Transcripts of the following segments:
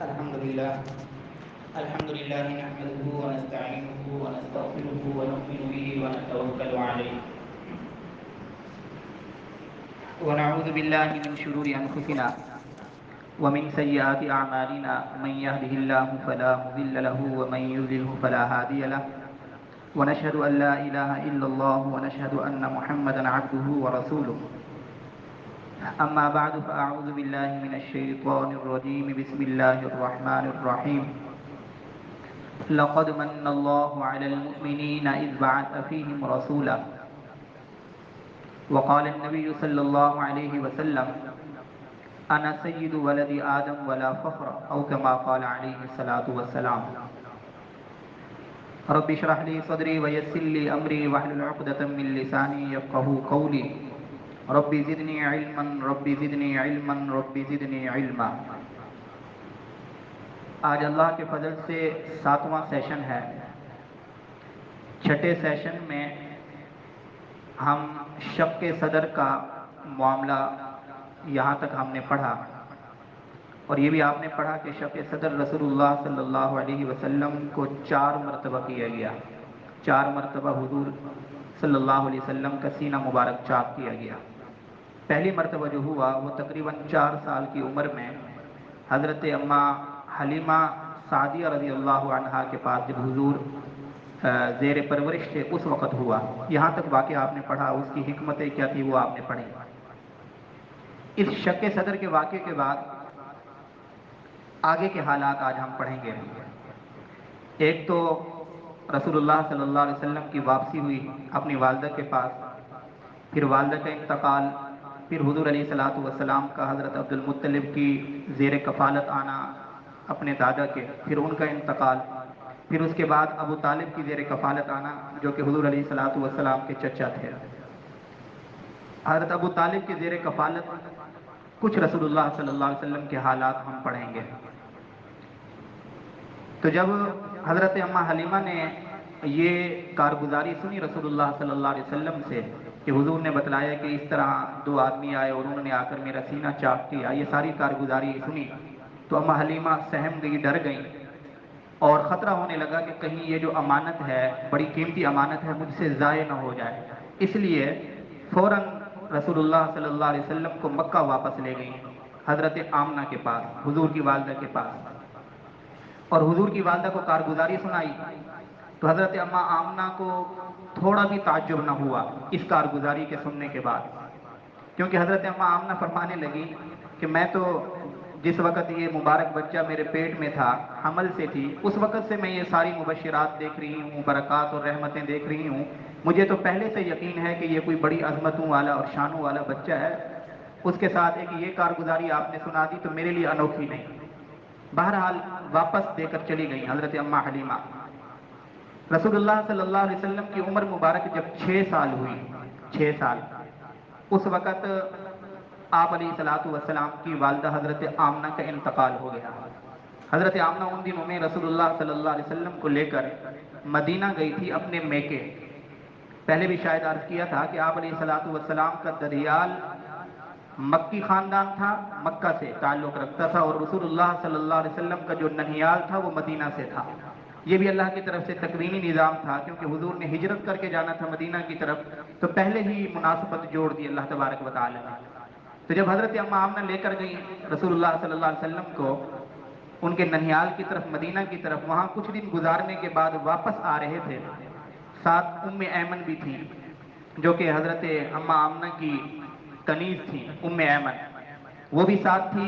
الحمد لله نحمده ونستعينه ونستغفره ونؤمن به ونتوكل عليه ونعوذ بالله من شرور أنفسنا ومن سيئات أعمالنا من يهده الله فلا مضل له ومن يضلله فلا هادي له ونشهد أن لا إله إلا الله ونشهد أن محمدا عبده ورسوله أما بعد فأعوذ بالله من الشيطان الرجيم بسم الله الرحمن الرحيم لقد من الله على المؤمنين إذ بعث فيهم رسولا وقال النبي صلى الله عليه وسلم أنا سيد ولد آدم ولا فخر أو كما قال عليه الصلاة والسلام رب اشرح لي صدري ويسر لي أمري واحلل عقدة من لساني يفقهوا قولي رب زدني علما رب زدني علما رب زدني علما۔ آج اللہ کے فضل سے 7واں سیشن ہے۔ چھٹے سیشن میں ہم شق صدر کا معاملہ یہاں تک ہم نے پڑھا، اور یہ بھی آپ نے پڑھا کہ شق صدر رسول اللہ صلی اللہ علیہ وسلم کو 4 مرتبہ کیا گیا۔ 4 مرتبہ حضور صلی اللہ علیہ وسلم کا سینہ مبارک چاک کیا گیا۔ پہلی مرتبہ جو ہوا وہ تقریباً 4 سال کی عمر میں حضرت اماں حلیمہ سعدیہ رضی اللہ عنہا کے پاس جب حضور زیر پرورش تھے اس وقت ہوا۔ یہاں تک واقعہ آپ نے پڑھا، اس کی حکمتیں کیا تھی وہ آپ نے پڑھی۔ اس شق صدر کے واقعے کے بعد آگے کے حالات آج ہم پڑھیں گے۔ ایک تو رسول اللہ صلی اللہ علیہ وسلم کی واپسی ہوئی اپنی والدہ کے پاس، پھر والدہ کا انتقال، پھر حضور علیہ الصلوۃ والسلام کا حضرت عبد المطلب کی زیر کفالت آنا اپنے دادا کے، پھر ان کا انتقال، پھر اس کے بعد ابو طالب کی زیر کفالت آنا جو کہ حضور علیہ الصلوۃ والسلام کے چچا تھے۔ حضرت ابو طالب کی زیر کفالت کچھ رسول اللہ صلی اللہ علیہ وسلم کے حالات ہم پڑھیں گے۔ تو جب حضرت اماں حلیمہ نے یہ کارگزاری سنی رسول اللہ صلی اللہ علیہ وسلم سے کہ حضور نے بتلایا کہ اس طرح 2 آدمی آئے اور انہوں نے آ کر میرا سینہ چاک کیا، یہ ساری کارگزاری سنی تو اماں حلیمہ سہم گئی، ڈر گئیں، اور خطرہ ہونے لگا کہ کہیں یہ جو امانت ہے، بڑی قیمتی امانت ہے، مجھ سے ضائع نہ ہو جائے۔ اس لیے فوراً رسول اللہ صلی اللہ علیہ وسلم کو مکہ واپس لے گئیں، حضرت آمنہ کے پاس، حضور کی والدہ کے پاس، اور حضور کی والدہ کو کارگزاری سنائی تو حضرت اماں آمنہ کو تھوڑا بھی تعجب نہ ہوا اس کارگزاری کے سننے کے بعد، کیونکہ حضرت اماں آمنہ فرمانے لگی کہ میں تو جس وقت یہ مبارک بچہ میرے پیٹ میں تھا، حمل سے تھی، اس وقت سے میں یہ ساری مبشرات دیکھ رہی ہوں، برکات اور رحمتیں دیکھ رہی ہوں، مجھے تو پہلے سے یقین ہے کہ یہ کوئی بڑی عظمتوں والا اور شانوں والا بچہ ہے۔ اس کے ساتھ ایک یہ کارگزاری آپ نے سنا دی تو میرے لیے انوکھی نہیں۔ بہرحال واپس دے کر چلی گئی حضرت اماں حلیمہ۔ رسول اللہ صلی اللہ علیہ وسلم کی عمر مبارک جب 6 سال ہوئی، 6 سال، اس وقت آپ علیہ الصلوۃ والسلام کی والدہ حضرت آمنہ کا انتقال ہو گیا۔ حضرت آمنہ ان دنوں میں رسول اللہ صلی اللہ علیہ وسلم کو لے کر مدینہ گئی تھی اپنے میکے۔ پہلے بھی شاید عرض کیا تھا کہ آپ علیہ الصلوۃ والسلام کا دریال مکی خاندان تھا، مکہ سے تعلق رکھتا تھا، اور رسول اللہ صلی اللہ علیہ وسلم کا جو ننھیال تھا وہ مدینہ سے تھا۔ یہ بھی اللہ کی طرف سے تکوینی نظام تھا، کیونکہ حضور نے ہجرت کر کے جانا تھا مدینہ کی طرف، تو پہلے ہی مناسبت جوڑ دی اللہ تبارک و تعالی نے۔ تو جب حضرت اماں آمنہ لے کر گئی رسول اللہ صلی اللہ علیہ وسلم کو ان کے ننھیال کی طرف، مدینہ کی طرف، وہاں کچھ دن گزارنے کے بعد واپس آ رہے تھے، ساتھ ایمن بھی تھی جو کہ حضرت اماں آمنہ کی کنیز تھی، ایمن، وہ بھی ساتھ تھی۔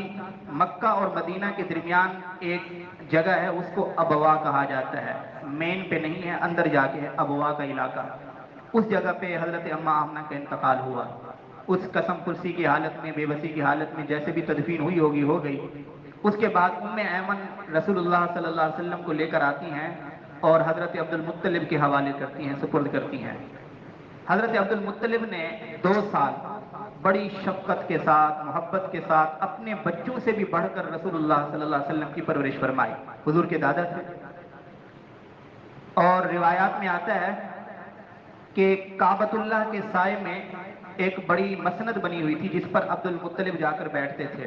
مکہ اور مدینہ کے درمیان ایک جگہ ہے، اس کو ابوا کہا جاتا ہے، مین پہ نہیں ہے، اندر جا کے ہے ابوا کا علاقہ۔ اس جگہ پہ حضرت اماں آمنہ کا انتقال ہوا۔ اس قسم پرسی کی حالت میں، بے بسی کی حالت میں، جیسے بھی تدفین ہوئی ہوگی ہو گئی۔ اس کے بعد ایمن رسول اللہ صلی اللہ علیہ وسلم کو لے کر آتی ہیں اور حضرت عبد المطلب کے حوالے کرتی ہیں، سپرد کرتی ہیں۔ حضرت عبد المطلب نے 2 سال بڑی شفقت کے ساتھ، محبت کے ساتھ، اپنے بچوں سے بھی بڑھ کر رسول اللہ صلی اللہ علیہ وسلم کی پرورش فرمائی۔ حضور کے دادا تھے، اور روایات میں آتا ہے کہ کعبۃ اللہ کے سائے میں ایک بڑی مسند بنی ہوئی تھی جس پر عبد المطلب جا کر بیٹھتے تھے۔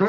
2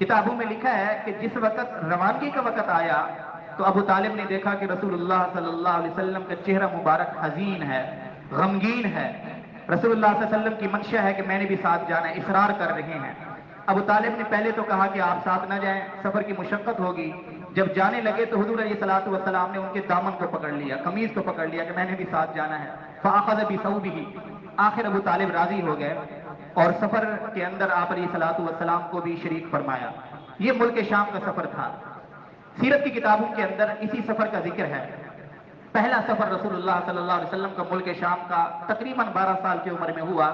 کتابوں میں لکھا ہے کہ جس وقت روانگی کا وقت آیا تو ابو طالب نے دیکھا کہ رسول اللہ صلی اللہ علیہ وسلم کا چہرہ مبارک حزین ہے، غمگین ہے۔ رسول اللہ صلی اللہ علیہ وسلم کی منشا ہے کہ میں نے بھی ساتھ جانا ہے، اصرار کر رہے ہیں۔ ابو طالب نے پہلے تو کہا کہ آپ ساتھ نہ جائیں، سفر کی مشقت ہوگی۔ جب جانے لگے تو حضور علیہ الصلوۃ والسلام نے ان کے دامن کو پکڑ لیا، قمیض کو پکڑ لیا کہ میں نے بھی ساتھ جانا ہے۔ فأخذ بثوبه، آخر ابو طالب راضی ہو گئے اور سفر کے اندر آپ علیہ الصلوۃ والسلام کو بھی شریک فرمایا۔ یہ ملک شام کا سفر تھا۔ سیرت کی کتابوں کے اندر اسی سفر کا ذکر ہے۔ پہلا سفر رسول اللہ صلی اللہ علیہ وسلم کا ملک شام کا تقریباً 12 سال کی عمر میں ہوا،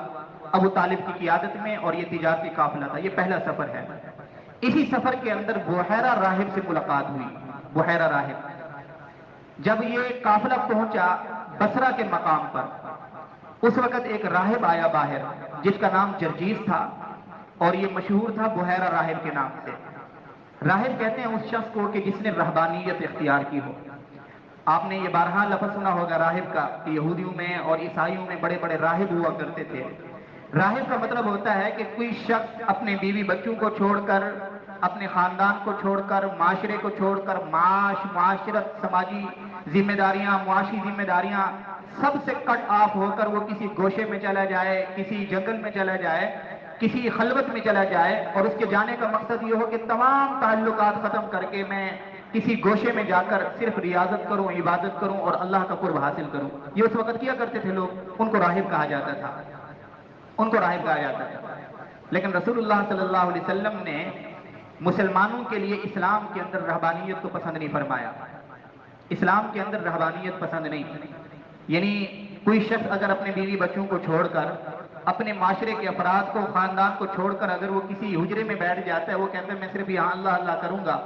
ابو طالب کی قیادت میں، اور یہ تجارتی قافلہ تھا۔ یہ پہلا سفر ہے۔ اسی سفر کے اندر بحیرہ راہب سے ملاقات ہوئی۔ بحیرہ راہب، جب یہ قافلہ پہنچا بصرہ کے مقام پر، اس وقت ایک راہب آیا باہر جس کا نام جرجیس تھا، اور یہ مشہور تھا بحیرہ راہب کے نام سے۔ راہب کہتے ہیں اس شخص کو کہ جس نے رہبانیت اختیار کی ہو۔ آپ نے یہ بارہا لفظ سنا ہوگا راہب کا، کہ یہودیوں میں اور عیسائیوں میں بڑے بڑے راہب ہوا کرتے تھے۔ راہب کا مطلب ہوتا ہے کہ کوئی شخص اپنے بیوی بچوں کو چھوڑ کر، اپنے خاندان کو چھوڑ کر، معاشرے کو چھوڑ کر، معاشرت، سماجی ذمہ داریاں، معاشی ذمہ داریاں سب سے کٹ آف ہو کر وہ کسی گوشے میں چلا جائے، کسی جنگل میں چلا جائے، کسی خلوت میں چلا جائے، اور اس کے جانے کا مقصد یہ ہو کہ تمام تعلقات ختم کر کے میں کسی گوشے میں جا کر صرف ریاضت کروں، عبادت کروں اور اللہ کا قرب حاصل کروں۔ یہ اس وقت کیا کرتے تھے لوگ، ان کو راہب کہا جاتا تھا، ان کو راہب کہا جاتا تھا۔ لیکن رسول اللہ صلی اللہ علیہ وسلم نے مسلمانوں کے لیے اسلام کے اندر رہبانیت کو پسند نہیں فرمایا۔ اسلام کے اندر رہبانیت پسند نہیں، یعنی کوئی شخص اگر اپنے بیوی بچوں کو چھوڑ کر، اپنے معاشرے کے افراد کو، خاندان کو چھوڑ کر اگر وہ کسی حجرے میں بیٹھ جاتا ہے، وہ کہتا ہے میں صرف یہاں اللہ اللہ کروں گا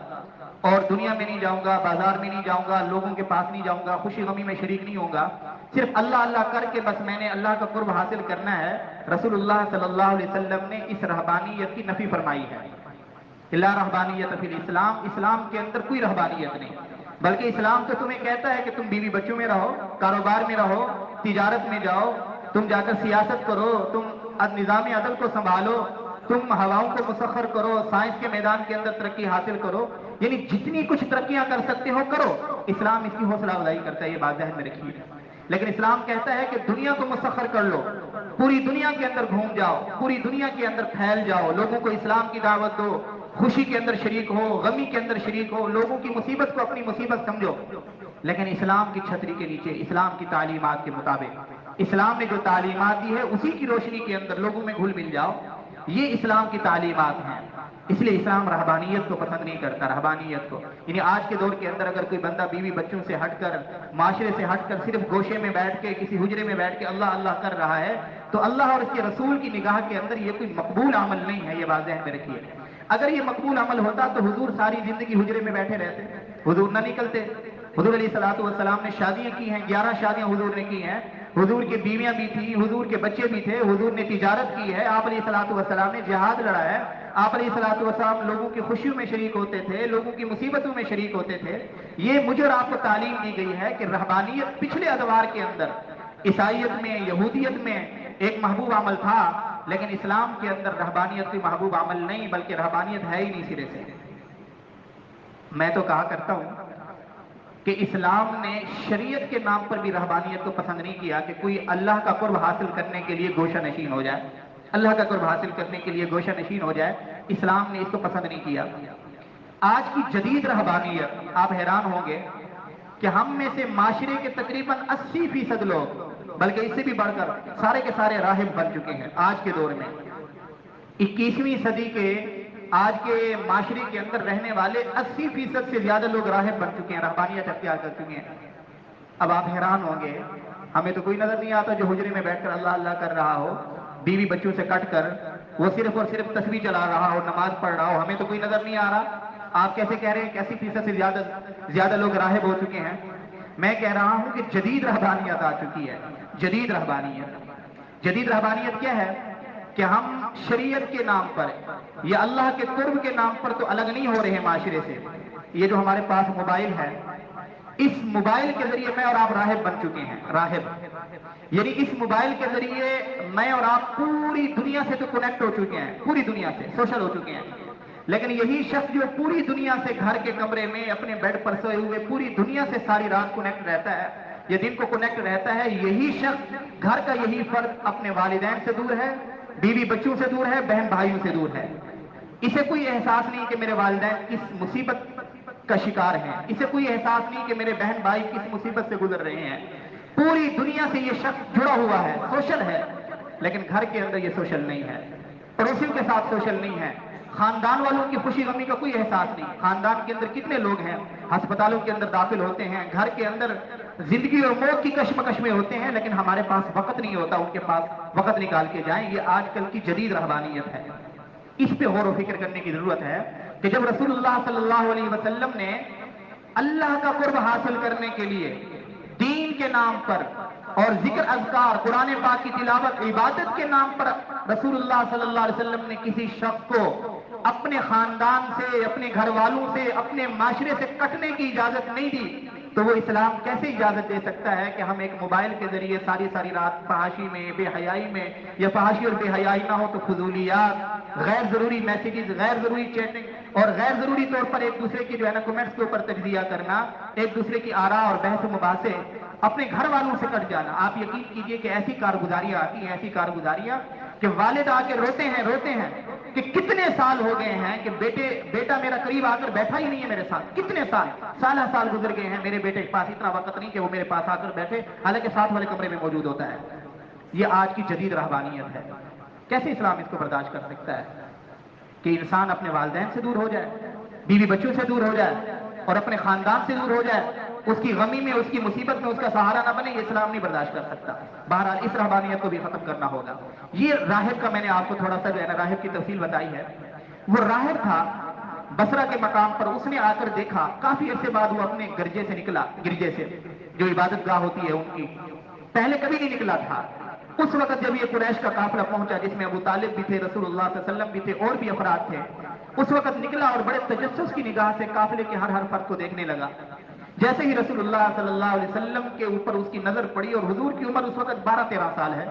اور دنیا میں نہیں جاؤں گا، بازار میں نہیں جاؤں گا، لوگوں کے پاس نہیں جاؤں گا، خوشی غمی میں شریک نہیں ہوں گا، صرف اللہ اللہ کر کے بس میں نے اللہ کا قرب حاصل کرنا ہے، رسول اللہ صلی اللہ علیہ وسلم نے اس رہبانیت کی نفی فرمائی ہے۔ لا رہبانیت فی الاسلام، اسلام کے اندر کوئی رہبانیت نہیں، بلکہ اسلام تو تمہیں کہتا ہے کہ تم بیوی بچوں میں رہو، کاروبار میں رہو، تجارت میں جاؤ، تم جا کر سیاست کرو، تم نظام عدل کو سنبھالو، تم ہواؤں کو مسخر کرو، سائنس کے میدان کے اندر ترقی حاصل کرو، یعنی جتنی کچھ ترقیاں کر سکتے ہو کرو۔ اسلام اس کی حوصلہ افزائی کرتا ہے، یہ بات ذہن میں رکھیے۔ لیکن اسلام کہتا ہے کہ دنیا کو مسخر کر لو، پوری دنیا کے اندر گھوم جاؤ، پوری دنیا کے اندر پھیل جاؤ، لوگوں کو اسلام کی دعوت دو، خوشی کے اندر شریک ہو، غمی کے اندر شریک ہو، لوگوں کی مصیبت کو اپنی مصیبت سمجھو، لیکن اسلام کی چھتری کے نیچے، اسلام کی تعلیمات کے مطابق، اسلام نے جو تعلیمات دی ہے اسی کی روشنی کے اندر لوگوں میں گھل مل جاؤ۔ یہ اسلام کی تعلیمات ہیں۔ اس لیے اسلام رہبانیت کو پسند نہیں کرتا، رہبانیت کو، یعنی آج کے دور کے اندر اگر کوئی بندہ بیوی بچوں سے ہٹ کر، معاشرے سے ہٹ کر صرف گوشے میں بیٹھ کے، کسی حجرے میں بیٹھ کے اللہ اللہ کر رہا ہے، تو اللہ اور اس کے رسول کی نگاہ کے اندر یہ کوئی مقبول عمل نہیں ہے، یہ بات ذہن میں رکھیے۔ اگر یہ مقبول عمل ہوتا تو حضور ساری زندگی حجرے میں بیٹھے رہتے، حضور نہ نکلتے۔ حضور علیہ الصلوۃ والسلام نے شادیاں کی ہیں، 11 شادیاں حضور نے کی ہیں، حضور کی بیویاں بھی تھیں، حضور کے بچے بھی تھے، حضور نے تجارت کی ہے، آپ علیہ الصلوۃ والسلام نے جہاد لڑا ہے، آپ علیہ الصلوۃ والسلام لوگوں کی خوشیوں میں شریک ہوتے تھے، لوگوں کی مصیبتوں میں شریک ہوتے تھے۔ یہ مجھے اور آپ کو تعلیم دی گئی ہے کہ رہبانیت پچھلے ادوار کے اندر عیسائیت میں، یہودیت میں ایک محبوب عمل تھا، لیکن اسلام کے اندر رہبانیت کوئی محبوب عمل نہیں، بلکہ رہبانیت ہے ہی نہیں سرے سے۔ میں تو کہا کرتا ہوں کہ اسلام نے شریعت کے نام پر بھی رہبانیت کو پسند نہیں کیا کہ کوئی اللہ کا قرب حاصل کرنے کے لیے گوشہ نشین ہو جائے، اللہ کا قرب حاصل کرنے کے لیے گوشہ نشین ہو جائے، اسلام نے اس کو پسند نہیں کیا۔ آج کی جدید رہبانیت، آپ حیران ہوں گے کہ ہم میں سے معاشرے کے تقریباً 80% لوگ، بلکہ اس سے بھی بڑھ کر سارے کے سارے راہب بن چکے ہیں آج کے دور میں۔ 21ویں صدی کے آج کے معاشرے کے اندر رہنے والے 80% سے زیادہ لوگ راہب بن چکے ہیں، رہبانیت اختیار کر چکے ہیں۔ اب آپ حیران ہوں گے، ہمیں تو کوئی نظر نہیں آتا جو حجرے میں بیٹھ کر اللہ اللہ کر رہا ہو، بیوی بچوں سے کٹ کر وہ صرف اور صرف تسبیح چلا رہا ہو، نماز پڑھ رہا ہو، ہمیں تو کوئی نظر نہیں آ رہا۔ آپ کیسے کہہ رہے ہیں کہ 80% سے زیادہ لوگ راہب ہو چکے ہیں؟ میں کہہ رہا ہوں کہ جدید رہبانیت آ چکی ہے، جدید رہبانیت۔ جدید رہبانیت کیا ہے کہ ہم شریعت کے نام پر یا اللہ کے قرب کے نام پر تو الگ نہیں ہو رہے ہیں معاشرے سے۔ یہ جو ہمارے پاس موبائل ہے، اس موبائل کے ذریعے میں اور آپ راہب بن چکے ہیں، راہب، یعنی اس موبائل کے ذریعے میں اور آپ پوری دنیا سے تو کنیکٹ ہو چکے ہیں، پوری دنیا سے سوشل ہو چکے ہیں، لیکن یہی شخص جو پوری دنیا سے گھر کے کمرے میں اپنے بیڈ پر سوئے ہوئے پوری دنیا سے ساری رات کنیکٹ رہتا ہے یا دن کو کنیکٹ رہتا ہے، یہی شخص گھر کا یہی فرد اپنے والدین سے دور ہے، بیوی بچوں سے دور ہے، بہن بھائیوں سے دور ہے۔ اسے کوئی احساس نہیں کہ میرے والدین کس مصیبت کا شکار ہیں، اسے کوئی احساس نہیں کہ میرے بہن بھائی کس مصیبت سے گزر رہے ہیں۔ پوری دنیا سے یہ شخص جڑا ہوا ہے، سوشل ہے، لیکن گھر کے اندر یہ سوشل نہیں ہے، پڑوسیوں کے ساتھ سوشل نہیں ہے، خاندان والوں کی خوشی غمی کا کوئی احساس نہیں۔ خاندان کے اندر کتنے لوگ ہیں ہسپتالوں کے اندر داخل ہوتے ہیں، گھر کے اندر زندگی اور موت کی کشمکش میں ہوتے ہیں، لیکن ہمارے پاس وقت نہیں ہوتا ان کے پاس وقت نکال کے جائیں۔ یہ آج کل کی جدید رہبانیت ہے، اس پہ غور و فکر کرنے کی ضرورت ہے کہ جب رسول اللہ صلی اللہ علیہ وسلم نے اللہ کا قرب حاصل کرنے کے لیے دین کے نام پر اور ذکر اذکار قرآن پاک کی تلاوت عبادت کے نام پر رسول اللہ صلی اللہ علیہ وسلم نے کسی شخص کو اپنے خاندان سے، اپنے گھر والوں سے، اپنے معاشرے سے کٹنے کی اجازت نہیں دی، تو وہ اسلام کیسے اجازت دے سکتا ہے کہ ہم ایک موبائل کے ذریعے ساری رات فحاشی میں، بے حیائی میں، یا فحاشی اور بے حیائی نہ ہو تو فضولیات، غیر ضروری میسیجز، غیر ضروری چیٹنگ اور غیر ضروری طور پر ایک دوسرے کی جو ہے نا کمنٹس کے اوپر تجزیہ کرنا، ایک دوسرے کی آراء اور بحث و مباحثے، اپنے گھر والوں سے کٹ جانا۔ آپ یقین کیجئے کہ ایسی کارگزاریاں آتی ہیں، ایسی کارگزاریاں کہ والد آ کے روتے ہیں کہ کتنے سال ہو گئے ہیں کہ بیٹا میرا قریب آ کر بیٹھا ہی نہیں ہے میرے ساتھ، کتنے سال گزر گئے ہیں، میرے بیٹے کے پاس اتنا وقت نہیں کہ وہ میرے پاس آ کر بیٹھے، حالانکہ ساتھ والے کمرے میں موجود ہوتا ہے۔ یہ آج کی جدید رہبانیت ہے۔ کیسے اسلام اس کو برداشت کر سکتا ہے کہ انسان اپنے والدین سے دور ہو جائے، بیوی بچوں سے دور ہو جائے اور اپنے خاندان سے دور ہو جائے، اس کی غمی میں، اس کی مصیبت میں اس کا سہارا نہ بنے؟ یہ اسلام نہیں برداشت کر سکتا۔ بہرحال اس رہبانیت کو بھی ختم کرنا ہوگا۔ یہ راہب کا میں نے آپ کو تھوڑا سا جو ہے نا راہب کی تفصیل بتائی ہے۔ وہ راہب تھا بصرہ کے مقام پر، اس نے آ کر دیکھا، کافی عرصے بعد وہ اپنے گرجے سے نکلا، گرجے سے جو عبادت گاہ ہوتی ہے ان کی، پہلے کبھی نہیں نکلا تھا۔ اس وقت جب یہ قریش کا قافلہ پہنچا جس میں ابو طالب بھی تھے، رسول اللہ صلی اللہ علیہ وسلم بھی تھے، اور بھی افراد تھے، اس وقت نکلا اور بڑے تجسس کی نگاہ سے قافلے کے ہر فرد کو دیکھنے لگا۔ جیسے ہی رسول اللہ صلی اللہ علیہ وسلم کے اوپر اس کی نظر پڑی، اور حضور کی عمر اس وقت 12-13 سال ہے،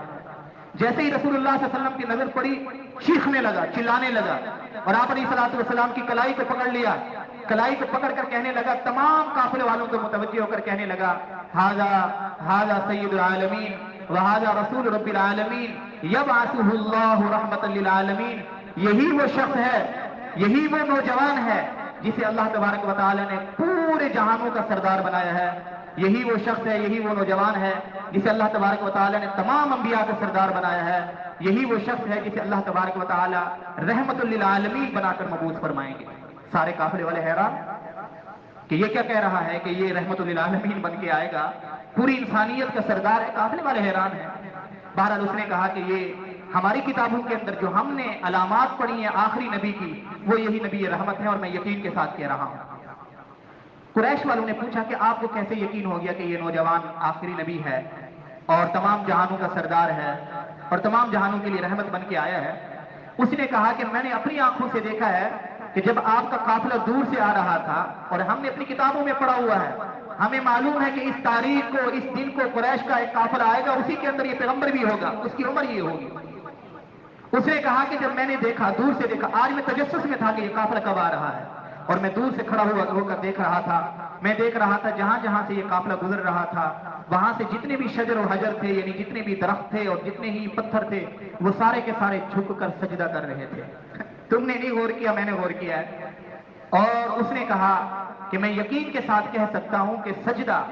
جیسے ہی رسول اللہ صلی اللہ علیہ وسلم کی نظر پڑی، چیخنے لگا، چلانے لگا، اور آپ علیہ الصلوۃ والسلام کی کلائی کو پکڑ لیا، کلائی کو پکڑ کر کہنے لگا، تمام قافلے والوں کو متوجہ ہو کر کہنے لگا، ھذا سید العالمین وھذا رسول رب العالمین یبعثہ اللہ رحمۃ للعالمین۔ یہی وہ شخص ہے، یہی وہ نوجوان ہے جسے اللہ تبارک و تعالی نے پورے جہانوں کا سردار بنایا ہے، یہی وہ شخص ہے، یہی وہ نوجوان ہے جسے اللہ تبارک و تعالی نے تمام انبیاء کا سردار بنایا ہے، یہی وہ شخص ہے جسے اللہ تبارک و تعالی رحمت للعالمین بنا کر مبعوث فرمائیں گے۔ سارے قافلے والے حیران کہ یہ کیا کہہ رہا ہے کہ یہ رحمت للعالمین بن کے آئے گا، پوری انسانیت کا سردار ہے۔ قافلے والے حیران ہیں۔ بہرحال اس نے کہا کہ یہ ہماری کتابوں کے اندر جو ہم نے علامات پڑھی ہیں آخری نبی کی، وہ یہی نبی رحمت ہے، اور میں یقین کے ساتھ کہہ رہا ہوں۔ قریش والوں نے پوچھا کہ آپ کو کیسے یقین ہو گیا کہ یہ نوجوان آخری نبی ہے اور تمام جہانوں کا سردار ہے اور تمام جہانوں کے لیے رحمت بن کے آیا ہے؟ اس نے کہا کہ میں نے اپنی آنکھوں سے دیکھا ہے کہ جب آپ کا قافلہ دور سے آ رہا تھا، اور ہم نے اپنی کتابوں میں پڑھا ہوا ہے، ہمیں معلوم ہے کہ اس تاریخ کو، اس دن کو قریش کا ایک قافلہ آئے گا، اسی کے اندر یہ پیغمبر بھی ہوگا، اس کی عمر یہ ہوگی۔ اس نے کہا کہ جب میں نے دیکھا، دور سے دیکھا، آج میں تجسس میں تھا کہ یہ قافلہ کب آ رہا ہے، اور میں دور سے کھڑا ہو کر دیکھ رہا تھا، میں دیکھ رہا تھا جہاں جہاں سے یہ قافلہ گزر رہا تھا، وہاں سے جتنے بھی شجر و حجر تھے، یعنی جتنے بھی درخت تھے اور جتنے ہی پتھر تھے، وہ سارے کے سارے جھک کر سجدہ کر رہے تھے۔ تم نے نہیں غور کیا، میں نے غور کیا ہے۔ اور اس نے کہا کہ میں یقین کے ساتھ کہہ سکتا ہوں کہ سجدہ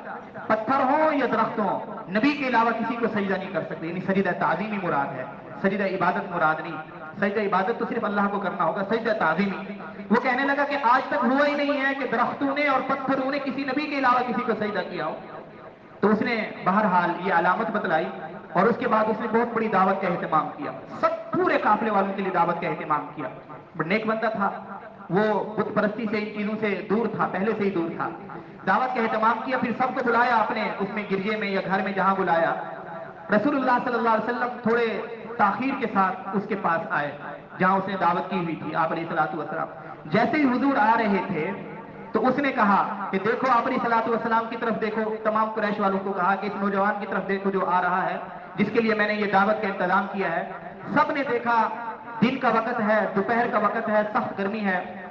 پتھر ہو یا درخت ہو، نبی کے علاوہ کسی کو سجدہ نہیں کر سکتے، یعنی سجدہ تعظیمی مراد ہے، سجدہ عبادت مراد نہیں۔ سجدہ عبادت تو صرف اللہ کو کرنا ہوگا، سجدہ تعظیمی۔ وہ کہنے لگا کہ آج تک ہوا ہی نہیں ہے کہ درختوں نے اور پتھروں نے کسی نبی کے علاوہ کسی کو سجدہ کیا ہو۔ تو اس نے بہرحال یہ علامت بتلائی، اور اس کے بعد اس نے بہت بڑی دعوت کا اہتمام کیا، سب پورے قافلے والوں کے لیے دعوت کا اہتمام کیا۔ بڑا نیک بندہ تھا وہ، بت پرستی سے، ان چیزوں سے دور تھا، پہلے سے ہی دور تھا۔ دعوت کا اہتمام کیا، پھر سب کو بلایا اپنے اس میں گرجے میں یا گھر میں جہاں بلایا۔ رسول اللہ صلی اللہ علیہ وسلم تھوڑے تاخیر کے ساتھ اس کے پاس آئے جہاں اس نے دعوت کی ہوئی تھی، آپ علیہ الصلوۃ والسلام۔ جیسے ہی حضور آ رہے تھے تو اس نے کہا کہ دیکھو، آپ علیہ الصلوۃ والسلام کی طرف دیکھو، تمام قریش والوں کو کہا کہ اس نوجوان کی طرف دیکھو جو آ رہا ہے، جس کے لیے میں نے یہ دعوت کا انتظام کیا ہے۔ سب نے دیکھا، دن کا وقت ہے، دوپہر کا وقت ہے، سخت گرمی ہے،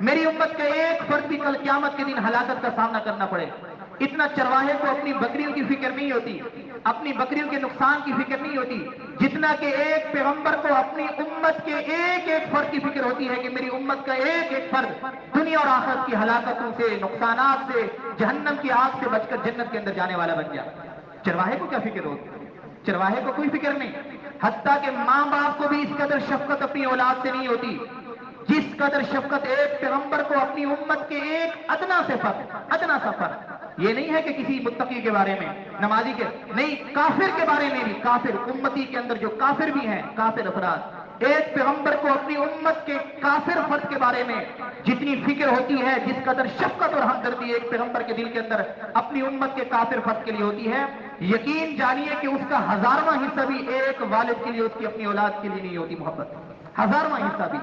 میری امت کا ایک فرد بھی کل قیامت کے دن ہلاکت کا سامنا کرنا پڑے۔ اتنا چرواہے کو اپنی بکریوں کی فکر نہیں ہوتی، اپنی بکریوں کے نقصان کی فکر نہیں ہوتی، جتنا کہ ایک پیغمبر کو اپنی امت کے ایک ایک فرد کی فکر ہوتی ہے کہ میری امت کا ایک ایک فرد دنیا اور آخرت کی ہلاکتوں سے، نقصانات سے، جہنم کی آگ سے بچ کر جنت کے اندر جانے والا بن جائے۔ چرواہے کو کیا فکر ہوتی؟ چرواہے کو کوئی فکر نہیں، حتیٰ کہ ماں باپ کو بھی اس قدر شفقت اپنی اولاد سے نہیں ہوتی جس قدر شفقت ایک پیغمبر کو اپنی امت کے ایک ادنا سا فرد، یہ نہیں ہے کہ کسی متقی کے بارے میں، نمازی کے نہیں، کافر کے بارے میں بھی، کافر امتی کے اندر جو کافر بھی ہیں، کافر افراد، ایک پیغمبر کو اپنی امت کے کافر فرد کے بارے میں جتنی فکر ہوتی ہے، جس قدر شفقت اور ہمدردی ایک پیغمبر کے دل کے اندر اپنی امت کے کافر فرد کے لیے ہوتی ہے، یقین جانیے کہ اس کا ہزارواں حصہ بھی ایک والد کے لیے، اس کی اپنی اولاد کے لیے نہیں ہوتی محبت، ہزارواں حصہ بھی۔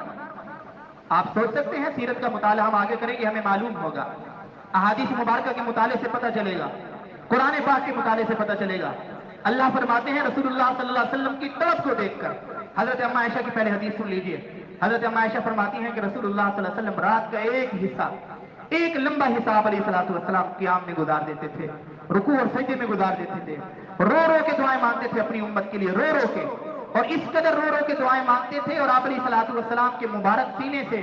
آپ سوچ سکتے ہیں، سیرت کا مطالعہ ہم آگے کریں گے، ہمیں معلوم ہوگا، احادیث مبارکہ کے مطالعے سے پتہ چلے گا، قرآن پاک کے مطالعے سے پتہ چلے گا۔ اللہ فرماتے ہیں رسول اللہ صلی اللہ علیہ وسلم کی طرف کو دیکھ کر، حضرت اما عائشہ کی پہلے حدیث سن لیجئے۔ حضرت اما عائشہ فرماتی ہیں کہ رسول اللہ صلی اللہ علیہ وسلم رات کا ایک حصہ، ایک لمبا حصہ آپ علیہ السلام قیام میں گزار دیتے تھے، رکوع اور سجدے میں گزار دیتے تھے، رو رو کے دعائیں مانگتے تھے اپنی امت کے لیے، رو رو کے، اور اس قدر رو رو کے دعائیں مانگتے تھے، اور آپ علیہ السلام کے مبارک سینے سے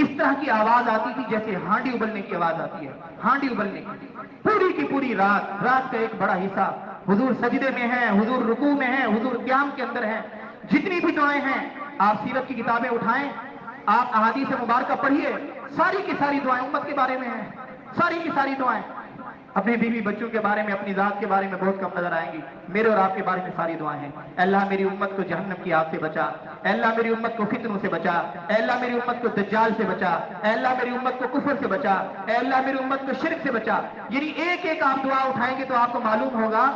اس طرح کی آواز آتی تھی جیسے ہانڈی ابلنے کی آواز آتی ہے، ہانڈی ابلنے کی۔ پوری کی پوری رات کا ایک بڑا حصہ حضور سجدے میں ہیں، حضور رکوع میں ہیں، حضور قیام کے اندر ہیں۔ جتنی بھی دعائیں ہیں، آپ سیرت کی کتابیں اٹھائیں، آپ احادیث مبارکہ پڑھیے، ساری کی ساری دعائیں امت کے بارے میں ہیں، ساری کی ساری دعائیں۔ اپنے بیوی بچوں کے بارے میں، اپنی ذات کے بارے میں بہت کم نظر آئیں گی، میرے اور آپ کے بارے میں ساری دعائیں ہیں۔ اے اللہ میری امت کو جہنم کی آگ سے بچا، اے اللہ میری امت کو فتنوں سے بچا، اے اللہ میری امت کو دجال سے بچا، اے اللہ میری امت کو کفر سے بچا، اے اللہ میری امت کو شرک سے بچا۔ یعنی ایک ایک آپ دعا اٹھائیں گے تو آپ کو معلوم ہوگا،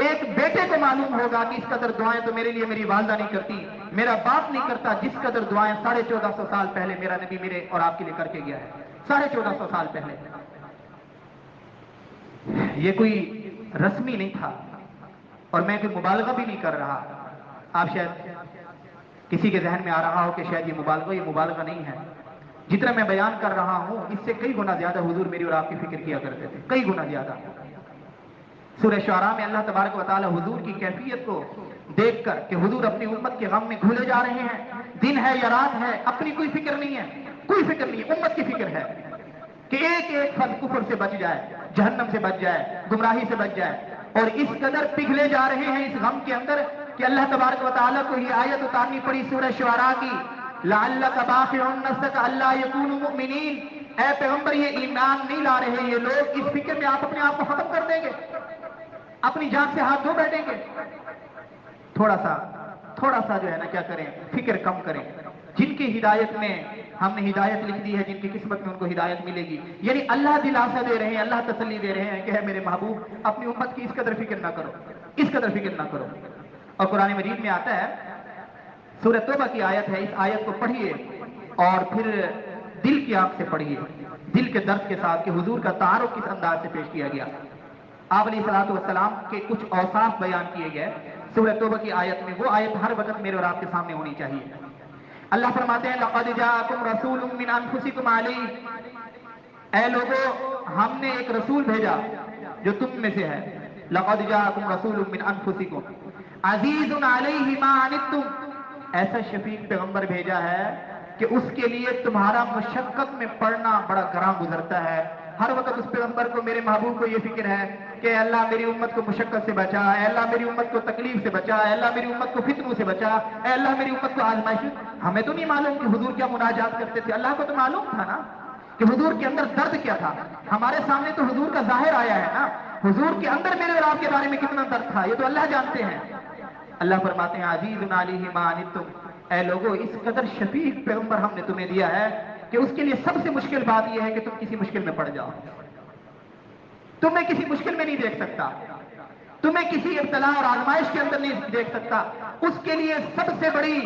ایک بیٹے کو معلوم ہوگا کہ اس قدر دعائیں تو میرے لیے میری والدہ نہیں کرتی، میرا باپ نہیں کرتا، جس قدر دعائیں 1450 سال پہلے میرا نبی میرے اور آپ کے لیے کر کے گیا ہے، 1450 سال پہلے۔ یہ کوئی رسمی نہیں تھا، اور میں کوئی مبالغہ بھی نہیں کر رہا۔ آپ شاید کسی کے ذہن میں آ رہا ہو کہ شاید یہ مبالغہ نہیں ہے۔ جتنا میں بیان کر رہا ہوں اس سے کئی گنا زیادہ حضور میری اور آپ کی فکر کیا کرتے تھے، کئی گنا زیادہ۔ سورہ شعراء میں اللہ تبارک و تعالی حضور کی کیفیت کو دیکھ کر کہ حضور اپنی امت کے غم میں گھلے جا رہے ہیں، دن ہے یا رات ہے، اپنی کوئی فکر نہیں ہے، کوئی فکر نہیں ہے، امت کی فکر ہے کہ ایک ایک فرد کفر سے بچ جائے، جہنم سے بچ جائے، گمراہی سے بچ جائے، اور اس قدر پگھلے جا رہے ہیں اس غم کے اندر کہ اللہ تبارک و تعالیٰ کو یہ آیت اتارنی پڑی سورہ شعراء کی، لعلک باخع نفسک الا یکونوا مؤمنین۔ اے پیغمبر یہ ایمان نہیں لا رہے یہ لوگ، اس فکر میں آپ اپنے آپ کو ختم کر دیں گے، اپنی جان سے ہاتھ دھو بیٹھیں گے۔ تھوڑا سا جو ہے نا کیا کریں، فکر کم کریں۔ جن کی ہدایت میں ہم نے ہدایت لکھ دی ہے، جن کی قسمت میں ان کو ہدایت ملے گی، یعنی اللہ دلاسا دے رہے ہیں، اللہ تسلی دے رہے ہیں کہ اے میرے محبوب اپنی امت کی اس قدر فکر نہ کرو، اس قدر فکر نہ کرو۔ اور قرآن مجید میں آتا ہے، سورہ توبہ کی آیت ہے، اس آیت کو پڑھیے اور پھر دل کی آنکھ سے پڑھیے، دل کے درد کے ساتھ کہ حضور کا تعارف کس انداز سے پیش کیا گیا۔ آپ علیہ السلام کے کچھ اوصاف بیان کیے گئے سورہ توبہ کی آیت میں، وہ آیت ہر وقت میرے اور آپ کے سامنے ہونی چاہیے۔ اللہ فرماتے ہیں لقد جاءکم رسول من انفسکم عزیز، اے لوگو ہم نے ایک رسول بھیجا جو تم میں سے ہے، لقد جاءکم رسول من انفسکم عزیز علیہ ما عنتم، ایسا شفیق پیغمبر بھیجا ہے کہ اس کے لیے تمہارا مشقت میں پڑنا بڑا گراں گزرتا ہے۔ ہر وقت اس پیغمبر کو، میرے محبوب کو یہ فکر ہے کہ اے اللہ میری امت کو مشقت سے بچا، اے اللہ میری امت کو تکلیف سے بچا، اے اللہ میری امت کو فتنوں سے بچا، اے اللہ میری امت کو آزمائش۔ ہمیں تو نہیں معلوم کہ حضور کیا مناجات کرتے تھے، اللہ کو تو معلوم تھا نا کہ حضور کے اندر درد کیا تھا۔ ہمارے سامنے تو حضور کا ظاہر آیا ہے نا، حضور کے اندر میرے اور آپ کے بارے میں کتنا درد تھا یہ تو اللہ جانتے ہیں۔ اللہ فرماتے ہیں عزیز علیہ ما عنتم، اے لوگو اس قدر شفیق پیغمبر ہم نے تمہیں دیا ہے کہ اس کے لیے سب سے مشکل بات یہ ہے کہ تم کسی مشکل میں پڑ جاؤ، تمہیں کسی مشکل میں نہیں دیکھ سکتا، تمہیں کسی ابتلا اور آزمائش کے اندر نہیں دیکھ سکتا۔ اس کے لیے سب سے بڑی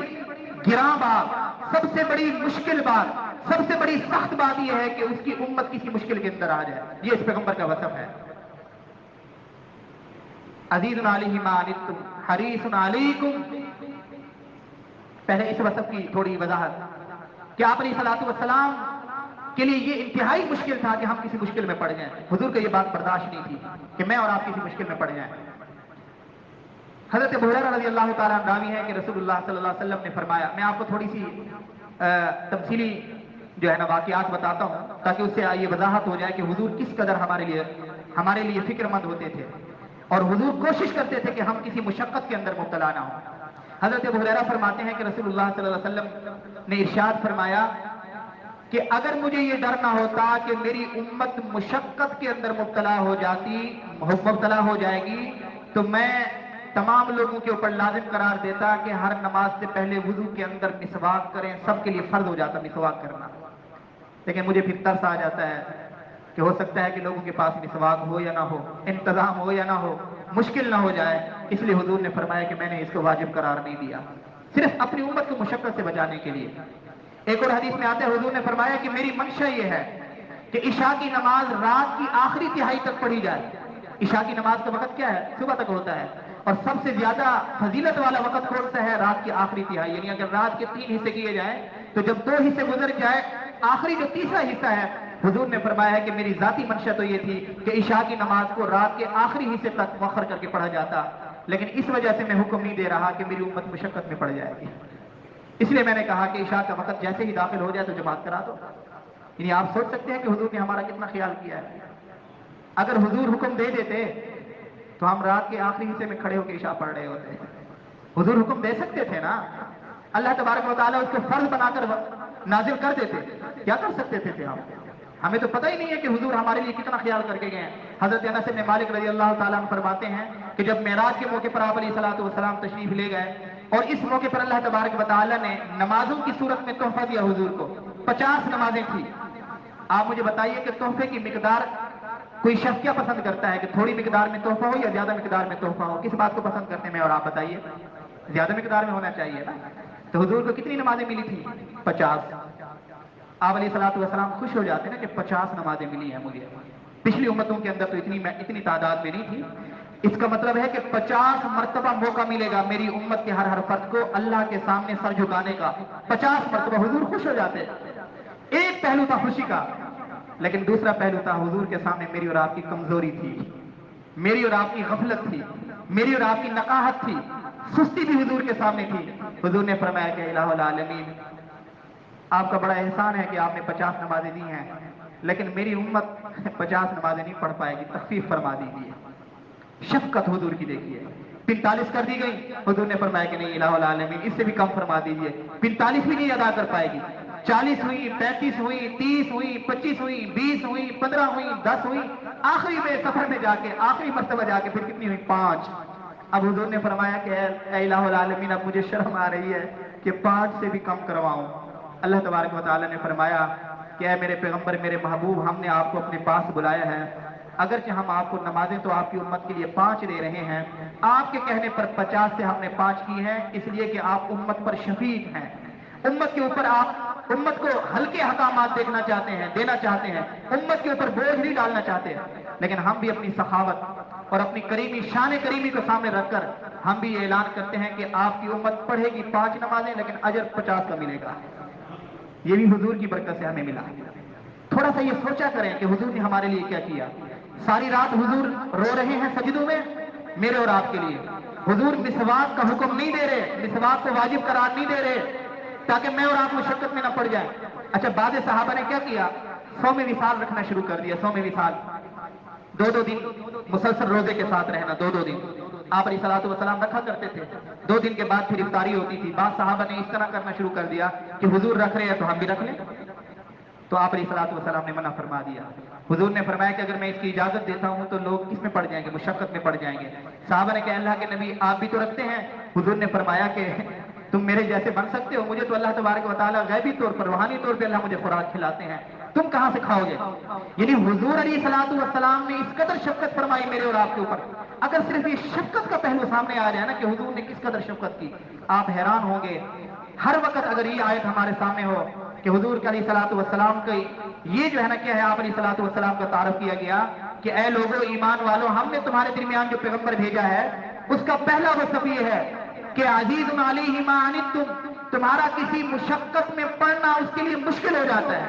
گراں بات، سب سے بڑی مشکل بات، سب سے بڑی سخت بات یہ ہے کہ اس کی امت کسی مشکل کے اندر آ جائے، یہ اس پیغمبر کا وصف ہے۔ عزیز علیہ ما عنتم حریص علیکم، پہلے اس وصف کی تھوڑی وضاحت کہ آپ علیہ السلام کے لیے یہ انتہائی مشکل تھا کہ ہم کسی مشکل میں پڑ جائیں. حضور کو یہ بات برداشت نہیں تھی کہ میں اور آپ کسی مشکل میں پڑ جائیں. حضرت ابو ہریرہ رضی اللہ تعالیٰ عنہ راوی ہے کہ رسول اللہ صلی اللہ علیہ وسلم نے فرمایا، میں آپ کو تھوڑی سی تفصیلی جو ہے نا واقعات بتاتا ہوں تاکہ اس سے یہ وضاحت ہو جائے کہ حضور کس قدر ہمارے لیے فکر مند ہوتے تھے اور حضور کوشش کرتے تھے کہ ہم کسی مشقت کے اندر مبتلا نہ ہوں. حضرت ابو ہریرہ فرماتے ہیں کہ رسول اللہ صلی اللہ علیہ وسلم نے ارشاد فرمایا کہ اگر مجھے یہ ڈر نہ ہوتا کہ میری امت مشقت کے اندر مبتلا ہو جائے گی تو میں تمام لوگوں کے اوپر لازم قرار دیتا کہ ہر نماز سے پہلے وضو کے اندر مسواک کریں. سب کے لیے فرض ہو جاتا مسواک کرنا. لیکن مجھے پھر ترس آ جاتا ہے کہ ہو سکتا ہے کہ لوگوں کے پاس مسواک ہو یا نہ ہو، انتظام ہو یا نہ ہو، مشکل نہ ہو جائے. اس لیے حضور نے فرمایا کہ میں نے اس کو واجب قرار نہیں دیا، صرف اپنی امت کو مشقت سے بچانے کے لیے. ایک اور حدیث میں آتا ہے حضور نے فرمایا کہ میری منشا یہ ہے کہ عشاء کی نماز رات کی آخری تہائی تک پڑھی جائے. عشاء کی نماز کا وقت کیا ہے؟ صبح تک ہوتا ہے. اور سب سے زیادہ فضیلت والا وقت کون سا ہے؟ رات کی آخری تہائی. یعنی اگر رات کے 3 حصے کیے جائیں تو جب 2 حصے گزر جائے، آخری جو تیسرا حصہ ہے، حضور نے فرمایا ہے کہ میری ذاتی منشا تو یہ تھی کہ عشاء کی نماز کو رات کے آخری حصے تک مؤخر کر کے پڑھا جاتا. لیکن اس وجہ سے میں حکم نہیں دے رہا کہ میری امت مشقت میں پڑ جائے گی. اس لیے میں نے کہا کہ عشاء کا وقت جیسے ہی داخل ہو جائے تو جماعت کرا دو. یعنی آپ سوچ سکتے ہیں کہ حضور نے ہمارا کتنا خیال کیا ہے. اگر حضور حکم دے دیتے تو ہم رات کے آخری حصے میں کھڑے ہو کے عشاء پڑھ رہے ہوتے. حضور حکم دے سکتے تھے نا. اللہ تبارک و تعالیٰ اس کو فرض بنا کر نازل کر دیتے. کیا کر سکتے تھے ہم؟ ہمیں تو پتہ ہی نہیں ہے کہ حضور ہمارے لیے کتنا خیال کر کے گئے ہیں. حضرت انس بن مالک رضی اللہ تعالیٰ عنہ فرماتے ہیں کہ جب معراج کے موقع پر آپ علیہ الصلوۃ والسلام تشریف لے گئے اور اس موقع پر اللہ تبارک و تعالیٰ نے نمازوں کی صورت میں تحفہ دیا حضور کو. 50 نمازیں تھیں. آپ مجھے بتائیے کہ تحفے کی مقدار کوئی شخص کیا پسند کرتا ہے کہ تھوڑی مقدار میں تحفہ ہو یا زیادہ مقدار میں تحفہ ہو؟ کس بات کو پسند کرتے ہیں؟ اور آپ بتائیے. زیادہ مقدار میں ہونا چاہیے نا. تو حضور کو کتنی نمازیں ملی تھی؟ 50. آپ علیہ الصلوۃ والسلام خوش ہو جاتے نا کہ 50 نمازیں ملی ہیں مجھے. پچھلی امتوں کے اندر تو اتنی تعداد میں نہیں تھی. اس کا مطلب ہے کہ 50 مرتبہ موقع ملے گا میری امت کے ہر فرد کو اللہ کے سامنے سر جھکانے کا. 50 مرتبہ حضور خوش ہو جاتے. ایک پہلو تھا خوشی کا، لیکن دوسرا پہلو تھا حضور کے سامنے میری اور آپ کی کمزوری تھی، میری اور آپ کی غفلت تھی، میری اور آپ کی نقاہت تھی، سستی بھی حضور کے سامنے تھی. حضور نے فرمایا کہ الہ العالمین، آپ کا بڑا احسان ہے کہ آپ نے 50 نمازیں دی ہیں، لیکن میری امت 50 نمازیں نہیں پڑھ پائے گی، تخفیف فرما دیجیے. شفقت حضور کی دیکھیے. 45 کر دی گئی. حضور نے فرمایا کہ نہیں الہ العالمین، اس سے بھی کم فرما دیجیے. 45 بھی نہیں ادا کر پائے گی. 40 ہوئی، 35 ہوئی، 30 ہوئی، 25 ہوئی، 20 ہوئی، 15 ہوئی، 10 ہوئی. آخری میں سفر میں جا کے آخری مرتبہ جا کے پھر کتنی ہوئی؟ 5. اب حضور نے فرمایا کہ اے الہ العالمین، اب مجھے شرم آ رہی ہے کہ 5 سے بھی کم کرواؤں. اللہ تبارک و تعالیٰ نے فرمایا کہ اے میرے پیغمبر، میرے محبوب، ہم نے آپ کو اپنے پاس بلایا ہے. اگرچہ ہم آپ کو نمازیں تو آپ کی امت کے لیے 5 دے رہے ہیں، آپ کے کہنے پر 50 سے ہم نے 5 کی ہیں، اس لیے کہ آپ امت پر شفیق ہیں. امت کے اوپر آپ امت کو ہلکے احکامات دینا چاہتے ہیں، امت کے اوپر بوجھ نہیں ڈالنا چاہتے. لیکن ہم بھی اپنی سخاوت اور اپنی کریمی، شان کریمی کو سامنے رکھ کر ہم بھی یہ اعلان کرتے ہیں کہ آپ کی امت پڑھے گی 5 نمازیں، لیکن اجر 50 کا ملے گا. یہ بھی حضور کی برکت سے ہمیں ملا. تھوڑا سا یہ سوچا کریں کہ حضور نے ہمارے لیے کیا کیا. ساری رات حضور رو رہے ہیں سجدوں میں میرے اور آپ کے لیے. حضور مسواک کا حکم نہیں دے رہے، مسواک کو واجب قرار نہیں دے رہے تاکہ میں اور آپ مشقت میں نہ پڑ جائیں. اچھا، بعض صحابہ نے کیا کیا؟ صوم وصال رکھنا شروع کر دیا. صوم وصال 2 دن مسلسل روزے کے ساتھ رہنا. 2 دن آپ علیہ الصلوۃ والسلام رکھا کرتے تھے. 2 دن کے بعد پھر افطاری ہوتی تھی. بعض صحابہ نے اس طرح کرنا شروع کر دیا کہ حضور رکھ رہے ہیں تو ہم بھی رکھ لیں. تو آپ علیہ الصلوۃ والسلام نے منع فرما دیا. حضور نے فرمایا کہ اگر میں اس کی اجازت دیتا ہوں تو لوگ کس میں پڑ جائیں گے؟ مشقت میں پڑ جائیں گے. صحابہ نے کہا اللہ کے نبی آپ بھی تو رکھتے ہیں. حضور نے فرمایا کہ تم میرے جیسے بن سکتے ہو؟ مجھے تو اللہ تبارک و تعالیٰ غیبی طور پر، روحانی طور پہ اللہ مجھے خوراک کھلاتے ہیں، تم کہاں سے کھاؤ گے؟ یعنی حضور علیہ الصلوۃ والسلام نے اس قدر شفقت فرمائی میرے اور آپ کے اوپر. اگر صرف یہ شفقت کا پہلو سامنے آ جائے نا کہ حضور نے کس قدر شفقت کی، آپ حیران ہوں گے. ہر وقت اگر یہ آیت ہمارے سامنے ہو کہ حضور کے علیہ الصلوۃ والسلام کی یہ جو ہے نا کیا ہے، آپ علیہ الصلوۃ والسلام کا تعارف کیا گیا کہ اے لوگو، ایمان والو، ہم نے تمہارے درمیان جو پیغمبر بھیجا ہے اس کا پہلا وصف یہ ہے کہ عزیز علیہ ما عنتم، تمہارا کسی مشقت میں پڑنا اس کے لیے مشکل ہو جاتا ہے.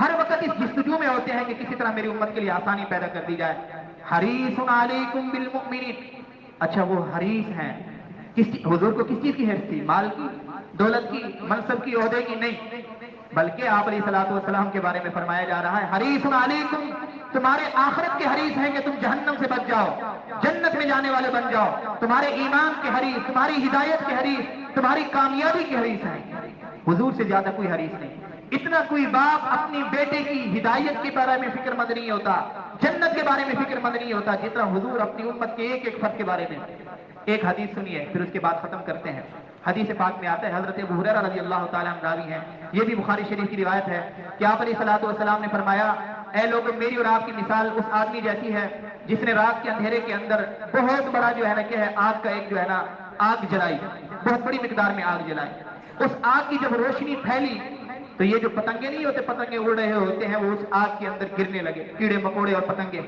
ہر وقت اس جستجو میں ہوتے ہیں کہ کسی طرح میری امت کے لیے آسانی پیدا کر دی جائے. حریص علیکم بالمؤمنین. اچھا وہ حریص ہیں، حضور کو کس چیز کی حرص تھی؟ مال کی، دولت کی، منصب کی، عہدے کی؟ نہیں، بلکہ آپ علیہ الصلوۃ والسلام کے بارے میں فرمایا جا رہا ہے حریص علیکم، تمہارے آخرت کے حریص ہیں کہ تم جہنم سے بچ جاؤ، جنت میں جانے والے بن جاؤ. تمہارے ایمان کے حریص، تمہاری ہدایت کے حریص، تمہاری کامیابی کے حریص ہیں. حضور سے زیادہ کوئی حریص نہیں. اتنا کوئی باپ اپنی بیٹے کی ہدایت کے بارے میں فکر مند نہیں ہوتا، جنت کے بارے میں فکر مند نہیں ہوتا، جتنا حضور اپنی امت کے ایک ایک فرد کے بارے میں. ایک حدیث سنیے پھر اس کے بعد ختم کرتے ہیں. حدیث پاک میں آتا ہے، حضرت ابو ہریرہ رضی اللہ تعالیٰ عنہ راوی ہیں، یہ بھی بخاری شریف کی روایت ہے کہ آپ علیہ الصلوۃ والسلام نے فرمایا اے لوگوں، میری اور آپ کی مثال اس آدمی جیسی ہے جس نے رات کے اندھیرے کے اندر بہت بڑا جو ہے نا کہ ہے آگ کا ایک جو ہے نا آگ جلائی، بہت بڑی مقدار میں آگ جلائی. اس آگ کی جب روشنی پھیلی تو یہ جو پتنگے نہیں ہوتے، پتنگے اڑ رہے ہوتے ہیں، وہ اس آگ کے اندر گرنے لگے، کیڑے مکوڑے اور پتنگے.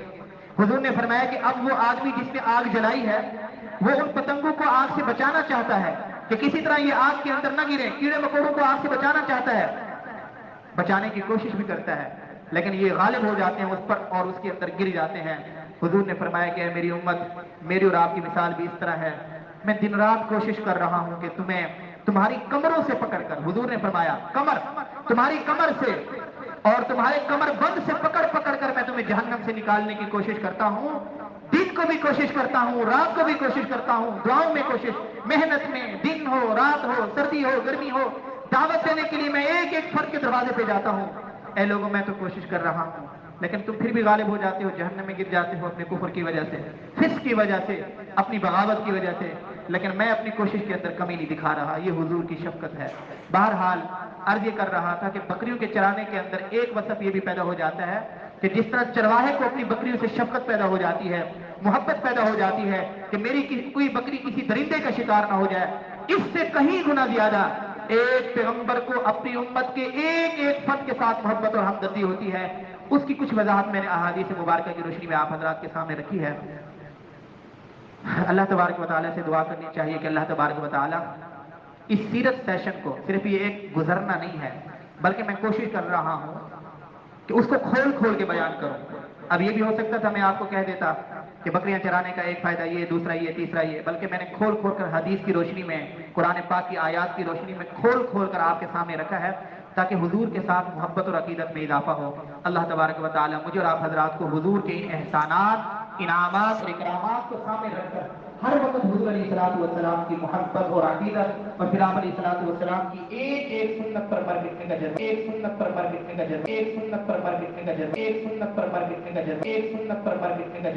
حضور نے فرمایا کہ اب وہ آدمی جس نے آگ جلائی ہے وہ ان پتنگوں کو آگ سے بچانا چاہتا ہے کہ کسی طرح یہ آگ کے اندر نہ گرے، کیڑے مکوڑوں کو آگ سے بچانا چاہتا ہے، بچانے کی کوشش بھی کرتا ہے، لیکن یہ غالب ہو جاتے ہیں اس پر اور اس کے اندر گر جاتے ہیں. حضور نے فرمایا کہ اے میری امت، میری اور آپ کی مثال بھی اس طرح ہے، میں دن رات کوشش کر رہا ہوں کہ تمہیں تمہاری کمروں سے پکڑ کر، حضور نے فرمایا کمر، تمہاری کمر سے اور تمہارے کمر بند سے پکڑ پکڑ کر میں تمہیں جہنم سے نکالنے کی کوشش کرتا ہوں. دن کو بھی کوشش کرتا ہوں، رات کو بھی کوشش کرتا ہوں، دعاؤں میں کوشش، محنت میں، دن ہو رات ہو، سردی ہو گرمی ہو، دعوت دینے کے لیے میں ایک ایک فرد کے دروازے پہ جاتا ہوں. اے لوگوں، میں تو کوشش کر رہا ہوں، لیکن تم پھر بھی غالب ہو جاتے ہو، جہنم میں گر جاتے ہو اپنے کفر کی وجہ سے، فسق کی وجہ سے، اپنی بغاوت کی وجہ سے، لیکن میں اپنی کوشش کے اندر کمی نہیں دکھا رہا. یہ حضور کی شفقت ہے. بہرحال عرض یہ کر رہا تھا کہ بکریوں کے چرانے کے اندر ایک وصف یہ بھی پیدا ہو جاتا ہے کہ جس طرح چرواہے کو اپنی بکریوں سے شفقت پیدا ہو جاتی ہے، محبت پیدا ہو جاتی ہے کہ میری کوئی بکری کسی درندے کا شکار نہ ہو جائے، اس سے کہیں گنا زیادہ ایک پیغمبر کو اپنی امت کے ایک ایک فرد کے ساتھ محبت اور ہمدردی ہوتی ہے. اس کی کچھ وضاحت میں نے احادیث مبارکہ کی روشنی میں آپ حضرات کے سامنے رکھی ہے. اللہ تبارک و تعالیٰ سے دعا کرنی چاہیے کہ اللہ تبارک و تعالیٰ اس سیرت سیشن کو صرف یہ ایک گزرنا نہیں ہے، بلکہ میں کوشش کر رہا ہوں کہ اس کو کھول کھول کے بیان کروں. اب یہ بھی ہو سکتا تھا میں آپ کو کہہ دیتا کہ بکریاں چرانے کا ایک فائدہ یہ، دوسرا یہ، تیسرا یہ، بلکہ میں نے کھول کھول کر حدیث کی روشنی میں، قرآن پاک کی آیات کی روشنی میں کھول کھول کر آپ کے سامنے رکھا ہے تاکہ حضور کے ساتھ محبت اور عقیدت میں اضافہ ہو. اللہ تبارک و تعالیٰ مجھے اور آپ حضرات کو حضور کے ان احسانات، انعامات اور اکرامات کو سامنے رکھ کر ہر وقت حضور علیہ الصلوۃ والسلام کی محبت اور عقیدت اور پھر آپ علیہ الصلوۃ والسلام کی ایک ایک سنت پر مر مٹنے کا جذبہ، ایک سنت پر مر مٹنے کا جذبہ، ایک سنت پر مر مٹنے کا جذبہ، ایک سنت پر مر مٹنے کا جذبہ، ایک سنت پر مر مٹنے کا جذبہ.